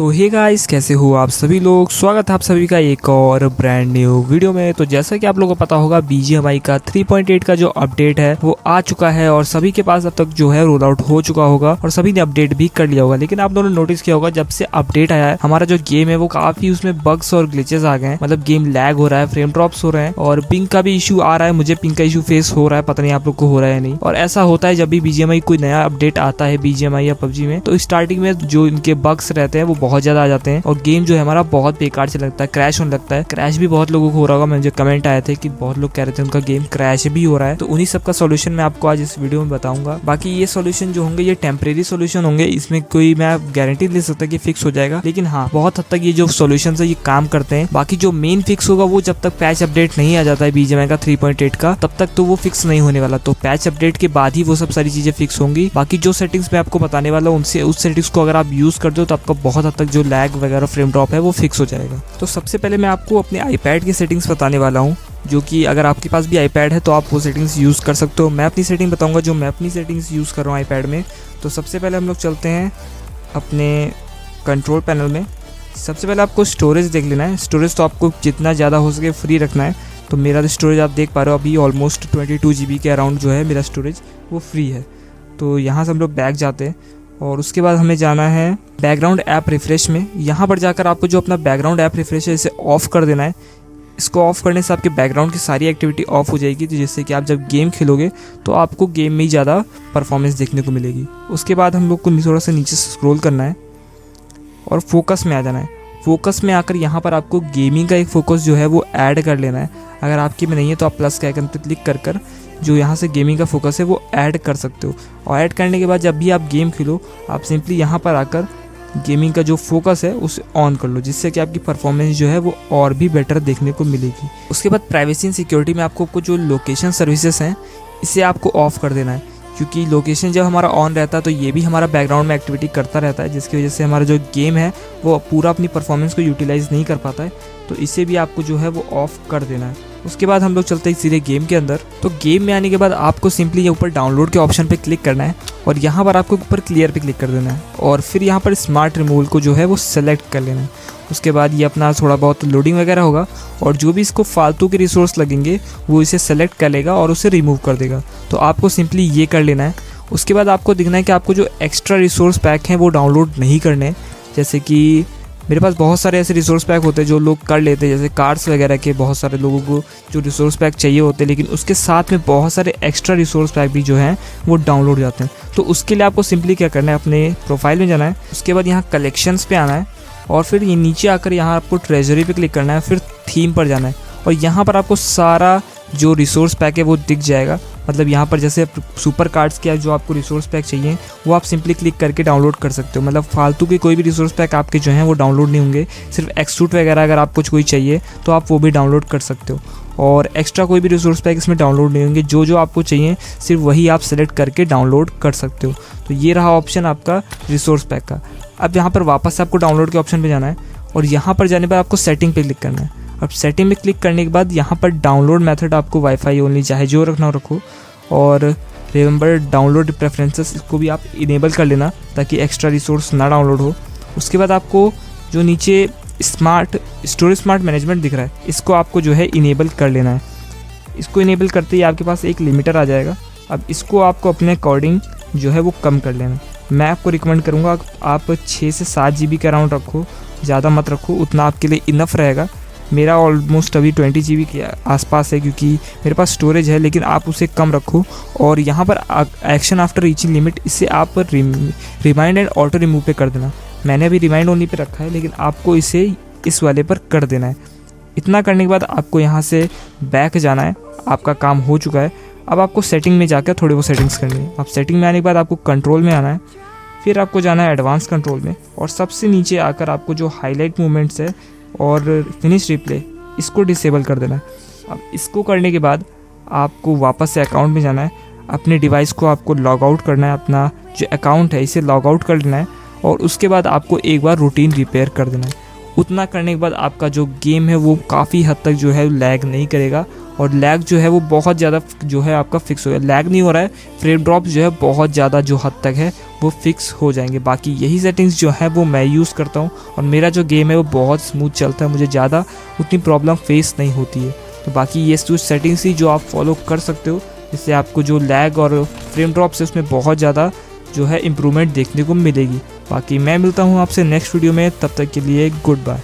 तो hey guys, कैसे हो आप सभी लोग। स्वागत है आप सभी का एक और ब्रांड न्यू वीडियो में। तो जैसा कि आप लोगों को पता होगा, BGMI का 3.8 का जो अपडेट है वो आ चुका है और सभी के पास अब तक जो है रोल आउट हो चुका होगा और सभी ने अपडेट भी कर लिया होगा। लेकिन आप दोनों नोटिस किया होगा, जब से अपडेट आया है हमारा जो गेम है वो काफी उसमें बग्स और ग्लिचेस आ गए हैं। मतलब गेम लैग हो रहा है, फ्रेम ड्रॉप्स हो रहे हैं और पिंग का भी इशू आ रहा है। मुझे पिंग का इशू फेस हो रहा है, पता नहीं आप लोग को हो रहा है नहीं। और ऐसा होता है जब भी BGMI कोई नया अपडेट आता है BGMI या PUBG में, तो स्टार्टिंग में जो इनके बग्स रहते हैं वो बहुत ज्यादा आ जाते हैं और गेम जो है हमारा बहुत बेकार से लगता है, क्रैश होने लगता है। क्रैश भी बहुत लोगों को हो रहा होगा, मुझे कमेंट आए थे कि बहुत लोग कह रहे थे उनका गेम क्रैश भी हो रहा है। तो उन्हीं सब का सॉल्यूशन मैं आपको आज इस वीडियो में बताऊंगा। बाकी ये सॉल्यूशन जो होंगे ये टेम्परेरी सॉल्यूशन होंगे, इसमें कोई मैं गारंटी ले सकता कि फिक्स हो जाएगा। लेकिन हाँ, बहुत हद तक ये जो सॉल्यूशन है ये काम करते हैं। बाकी जो मेन फिक्स होगा वो जब तक पैच अपडेट नहीं आ जाता है BGMI का 3.8 का, तब तक तो वो फिक्स नहीं होने वाला। तो पैच अपडेट के बाद ही वो सब सारी चीजें फिक्स होंगी। बाकी जो सेटिंग्स मैं आपको बताने वाला हूँ उनसे उस सेटिंग्स को अगर आप यूज करते हो तो आपका बहुत हद तक जो लैग वगैरह फ्रेम ड्रॉप है वो फिक्स हो जाएगा। तो सबसे पहले मैं आपको अपने आईपैड की सेटिंग्स बताने वाला हूँ, जो कि अगर आपके पास भी आईपैड है तो आप वो सेटिंग्स यूज़ कर सकते हो। मैं अपनी सेटिंग बताऊंगा जो मैं अपनी सेटिंग्स यूज़ कर रहा हूँ आईपैड में। तो सबसे पहले हम लोग चलते हैं अपने कंट्रोल पैनल में। सबसे पहले आपको स्टोरेज देख लेना है। स्टोरेज तो आपको जितना ज़्यादा हो सके फ्री रखना है। तो मेरा स्टोरेज आप देख पा रहे हो अभी ऑलमोस्ट 22 GB के अराउंड जो है मेरा स्टोरेज वो फ्री है। तो यहाँ से हम लोग बैक जाते हैं और उसके बाद हमें जाना है बैकग्राउंड ऐप रिफ्रेश में। यहाँ पर जाकर आपको जो अपना बैकग्राउंड ऐप रिफ्रेश है इसे ऑफ कर देना है। इसको ऑफ करने से आपके बैकग्राउंड की सारी एक्टिविटी ऑफ हो जाएगी, तो जिससे कि आप जब गेम खेलोगे तो आपको गेम में ही ज़्यादा परफॉर्मेंस देखने को मिलेगी। उसके बाद हम लोग को थोड़ा सा नीचे स्क्रॉल करना है और फोकस में आ जाना है। फोकस में आकर यहाँ पर आपको गेमिंग का एक फोकस जो है वो ऐड कर लेना है। अगर आपके में नहीं है तो आप प्लस के आइकन पर क्लिक कर कर जो यहाँ से गेमिंग का फोकस है वो ऐड कर सकते हो। और ऐड करने के बाद जब भी आप गेम खेलो आप सिंपली यहाँ पर आकर गेमिंग का जो फोकस है उसे ऑन कर लो, जिससे कि आपकी परफॉर्मेंस जो है वो और भी बेटर देखने को मिलेगी। उसके बाद प्राइवेसी एंड सिक्योरिटी में आपको जो लोकेशन सर्विसेज हैं इसे आपको ऑफ कर देना है, क्योंकि लोकेशन जब हमारा ऑन रहता है तो ये भी हमारा बैकग्राउंड में एक्टिविटी करता रहता है, जिसकी वजह से हमारा जो गेम है वो पूरा अपनी परफॉर्मेंस को यूटिलाइज नहीं कर पाता है। तो इसे भी आपको जो है वो ऑफ कर देना है। उसके बाद हम लोग चलते हैं सीधे गेम के अंदर। तो गेम में आने के बाद आपको सिंपली ये ऊपर डाउनलोड के ऑप्शन पे क्लिक करना है और यहाँ पर आपको ऊपर क्लियर पे क्लिक कर देना है और फिर यहाँ पर स्मार्ट रिमूवल को जो है वो सेलेक्ट कर लेना है। उसके बाद ये अपना थोड़ा बहुत लोडिंग वगैरह होगा और जो भी इसको फालतू के रिसोर्स लगेंगे वो इसे सेलेक्ट कर लेगा और उसे रिमूव कर देगा। तो आपको सिंपली ये कर लेना है। उसके बाद आपको दिखना है कि आपको जो एक्स्ट्रा रिसोर्स पैक हैं वो डाउनलोड नहीं करने हैं। जैसे कि मेरे पास बहुत सारे ऐसे रिसोर्स पैक होते हैं जो लोग कर लेते हैं, जैसे कार्ड्स वगैरह के बहुत सारे लोगों को जो रिसोर्स पैक चाहिए होते हैं, लेकिन उसके साथ में बहुत सारे एक्स्ट्रा रिसोर्स पैक भी जो हैं वो डाउनलोड हो जाते हैं। तो उसके लिए आपको सिंपली क्या करना है, अपने प्रोफाइल में जाना है। उसके बाद यहाँ कलेक्शंस पे आना है और फिर ये नीचे आकर यहाँ आपको ट्रेजरी पे क्लिक करना है, फिर थीम पर जाना है और यहाँ पर आपको सारा जो रिसोर्स पैक है वो दिख जाएगा। मतलब यहाँ पर जैसे सुपर कार्ड्स के जो आपको रिसोर्स पैक चाहिए वो आप सिंपली क्लिक करके डाउनलोड कर सकते हो। मतलब फालतू के कोई भी रिसोर्स पैक आपके जो हैं वो डाउनलोड नहीं होंगे। सिर्फ एक्सूट वगैरह अगर आपको कोई चाहिए तो आप वो भी डाउनलोड कर सकते हो और एक्स्ट्रा कोई भी रिसोर्स पैक इसमें डाउनलोड नहीं होंगे। जो आपको चाहिए सिर्फ वही आप सेलेक्ट करके डाउनलोड कर सकते हो। तो ये रहा ऑप्शन आपका रिसोर्स पैक का। अब यहाँ पर वापस से आपको डाउनलोड के ऑप्शन पर जाना है और यहाँ पर जाने पर आपको सेटिंग पर क्लिक करना है। अब सेटिंग में क्लिक करने के बाद यहाँ पर डाउनलोड मेथड आपको वाईफाई ओनली चाहे जो रखना हो रखो और रिमेंबर डाउनलोड प्रेफरेंसेस इसको भी आप इनेबल कर लेना ताकि एक्स्ट्रा रिसोर्स ना डाउनलोड हो। उसके बाद आपको जो नीचे स्टोरेज स्मार्ट मैनेजमेंट दिख रहा है इसको आपको जो है इनेबल कर लेना है। इसको इनेबल करते ही आपके पास एक लिमिटर आ जाएगा। अब इसको आपको अपने अकॉर्डिंग जो है वो कम कर लेना है। मैं आपको रिकमेंड करूँगा आप 6 से 7 GB के अराउंड रखो, ज़्यादा मत रखो, उतना आपके लिए इनफ रहेगा। मेरा ऑलमोस्ट अभी 20 GB के आसपास है क्योंकि मेरे पास स्टोरेज है, लेकिन आप उसे कम रखो। और यहाँ पर एक्शन आफ्टर रीचिंग लिमिट इसे आप रिमाइंड एंड ऑटो रिमूव पे कर देना। मैंने अभी रिमाइंड ओनली पे रखा है, लेकिन आपको इसे इस वाले पर कर देना है। इतना करने के बाद आपको यहाँ से बैक जाना है। आपका काम हो चुका है। अब आपको सेटिंग में जाकर थोड़ी वो सेटिंग्स करनी है। अब सेटिंग में आने के बाद आपको कंट्रोल में आना है, फिर आपको जाना है एडवांस कंट्रोल में और सबसे नीचे आकर आपको जो हाईलाइट मूवमेंट्स है और फिनिश रिप्ले इसको डिसेबल कर देना है। अब इसको करने के बाद आपको वापस से अकाउंट में जाना है। अपने डिवाइस को आपको लॉग आउट करना है, अपना जो अकाउंट है इसे लॉग आउट कर लेना है और उसके बाद आपको एक बार रूटीन रिपेयर कर देना है। उतना करने के बाद आपका जो गेम है वो काफ़ी हद तक जो है लैग नहीं करेगा, और लैग जो है वो बहुत ज़्यादा जो है आपका फिक्स हो गया, लैग नहीं हो रहा है, फ्रेम ड्रॉप जो है बहुत ज़्यादा जो हद तक है वो फिक्स हो जाएंगे। बाकी यही सेटिंग्स जो है वो मैं यूज़ करता हूँ और मेरा जो गेम है वो बहुत स्मूथ चलता है, मुझे ज़्यादा उतनी प्रॉब्लम फेस नहीं होती है। तो बाकी ये कुछ सेटिंग्स ही जो आप फॉलो कर सकते हो, जिससे आपको जो लैग और फ्रेम ड्रॉप से उसमें बहुत ज़्यादा जो है इम्प्रूवमेंट देखने को मिलेगी। बाकी मैं मिलता हूँ आपसे नेक्स्ट वीडियो में, तब तक के लिए गुड बाय।